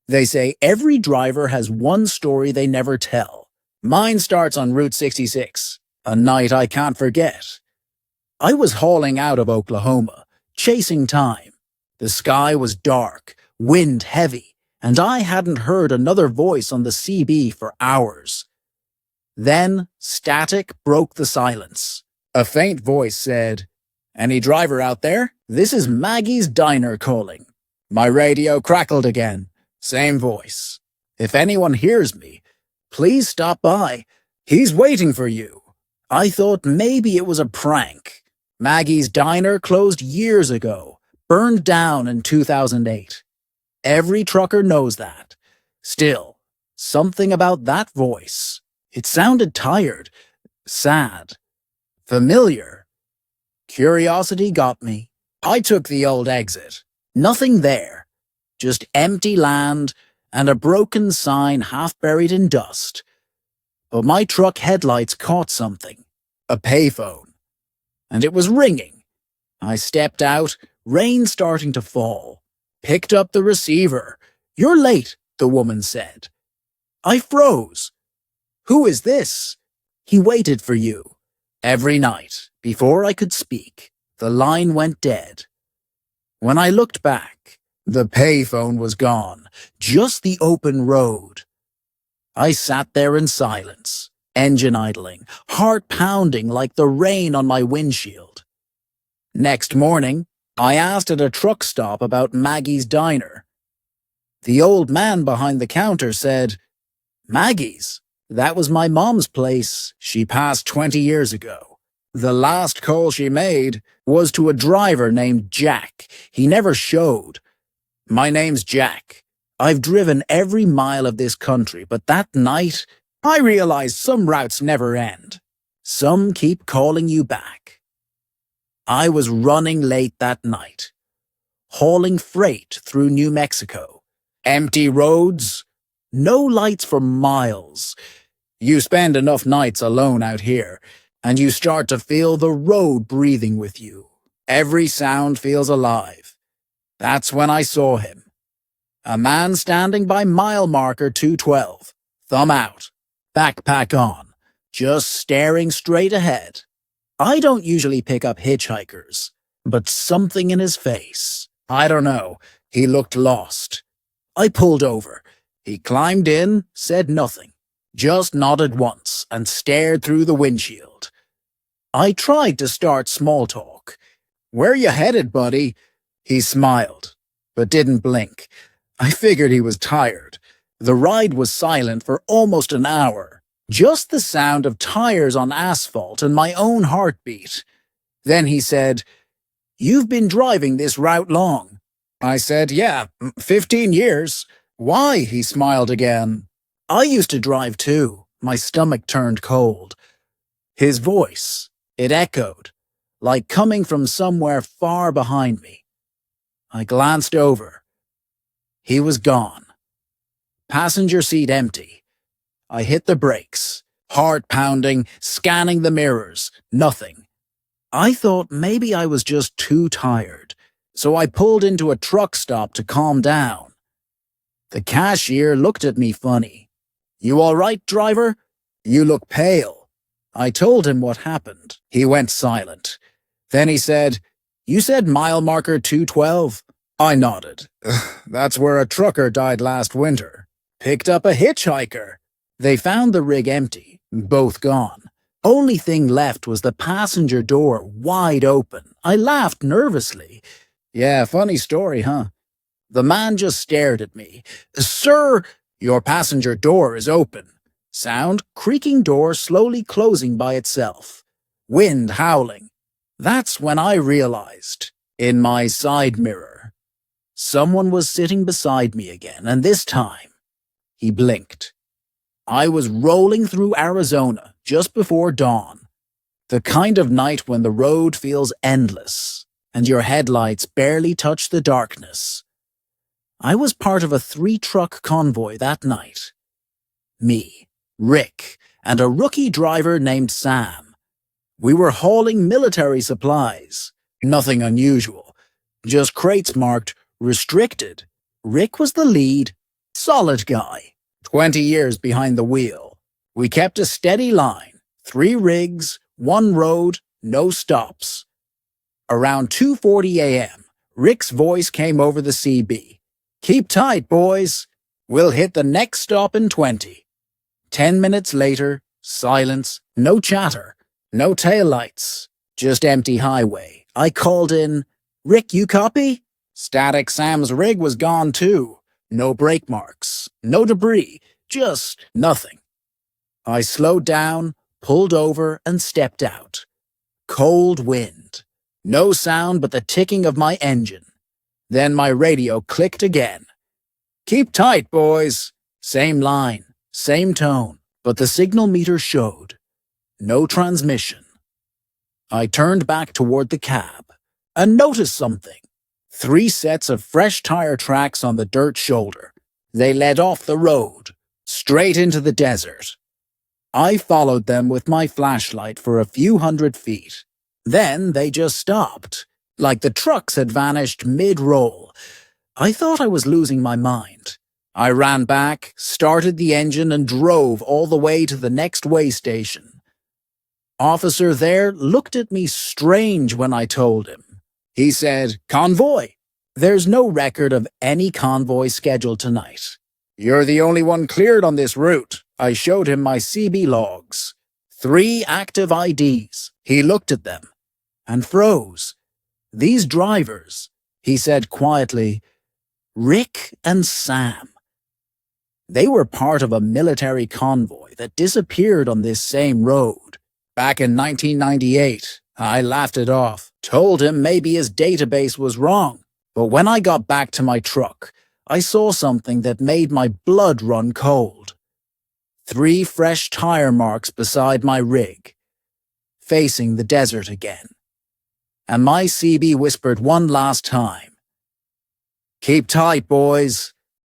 They say every driver has one story they never tell. Mine starts on Route 66, a night I can't forget. I was hauling out of Oklahoma, chasing time. The sky was dark, wind heavy, and I hadn't heard another voice on the CB for hours. Then static broke the silence. A faint voice said, "Any driver out there? This is Maggie's Diner calling." My radio crackled again. Same voice. "If anyone hears me, please stop by. He's waiting for you." I thought maybe it was a prank. Maggie's Diner closed years ago, burned down in 2008. Every trucker knows that. Still, something about that voice. It sounded tired, sad, familiar. Curiosity got me. I took the old exit. Nothing there. Just empty land and a broken sign half buried in dust. But my truck headlights caught something. A payphone. And it was ringing. I stepped out, rain starting to fall. Picked up the receiver. "You're late," the woman said. I froze. "Who is this?" "He waited for you." Every night, before I could speak, the line went dead. When I looked back, the payphone was gone, just the open road. I sat there in silence, engine idling, heart pounding like the rain on my windshield. Next morning, I asked at a truck stop about Maggie's Diner. The old man behind the counter said, "Maggie's? That was my mom's place. She passed 20 years ago. The last call she made was to a driver named Jack. He never showed. My name's Jack. I've driven every mile of this country, but that night, I realized some routes never end. Some keep calling you back." I was running late that night, hauling freight through New Mexico. Empty roads, no lights for miles. You spend enough nights alone out here, and you start to feel the road breathing with you. Every sound feels alive. That's when I saw him. A man standing by mile marker 212, thumb out, backpack on, just staring straight ahead. I don't usually pick up hitchhikers, but something in his face. I don't know. He looked lost. I pulled over. He climbed in, said nothing, just nodded once and stared through the windshield. I tried to start small talk. "Where you headed, buddy?" He smiled, but didn't blink. I figured he was tired. The ride was silent for almost an hour. Just the sound of tires on asphalt and my own heartbeat. Then he said, "You've been driving this route long." I said, "Yeah, 15 years. "Why?" he smiled again. "I used to drive too." My stomach turned cold. His voice, it echoed, like coming from somewhere far behind me. I glanced over. He was gone. Passenger seat empty. I hit the brakes, heart pounding, scanning the mirrors, nothing. I thought maybe I was just too tired, so I pulled into a truck stop to calm down. The cashier looked at me funny. "You all right, driver? You look pale." I told him what happened. He went silent. Then he said, "You said mile marker 212? I nodded. "That's where a trucker died last winter. Picked up a hitchhiker." They found the rig empty, both gone. Only thing left was the passenger door wide open. I laughed nervously. "Yeah, funny story, huh?" The man just stared at me. "Sir, your passenger door is open." Sound, creaking door slowly closing by itself. Wind howling. That's when I realized, in my side mirror, someone was sitting beside me again, and this time, he blinked. I was rolling through Arizona just before dawn. The kind of night when the road feels endless, and your headlights barely touch the darkness. I was part of a 3-truck convoy that night. Me, Rick, and a rookie driver named Sam. We were hauling military supplies. Nothing unusual. Just crates marked restricted. Rick was the lead. Solid guy. 20 years behind the wheel. We kept a steady line. 3 rigs, 1 road, no stops. Around 2:40 a.m., Rick's voice came over the CB. Keep tight, boys. We'll hit the next stop in 20. 10 minutes later, silence, no chatter, no taillights, just empty highway. I called in, Rick, you copy? Static Sam's rig was gone too. No brake marks, no debris, just nothing. I slowed down, pulled over, and stepped out. Cold wind. No sound but the ticking of my engine. Then my radio clicked again. Keep tight, boys. Same line, same tone, but the signal meter showed. No transmission. I turned back toward the cab and noticed something. 3 sets of fresh tire tracks on the dirt shoulder. They led off the road, straight into the desert. I followed them with my flashlight for a few hundred feet. Then they just stopped, like the trucks had vanished mid-roll. I thought I was losing my mind. I ran back, started the engine, and drove all the way to the next way station. Officer there looked at me strange when I told him. He said, Convoy. There's no record of any convoy scheduled tonight. You're the only one cleared on this route. I showed him my CB logs. 3 active IDs. He looked at them and froze. These drivers, he said quietly, Rick and Sam. They were part of a military convoy that disappeared on this same road. Back in 1998, I laughed it off, told him maybe his database was wrong. But when I got back to my truck, I saw something that made my blood run cold. 3 fresh tire marks beside my rig, facing the desert again. And my CB whispered one last time, Keep tight, boys.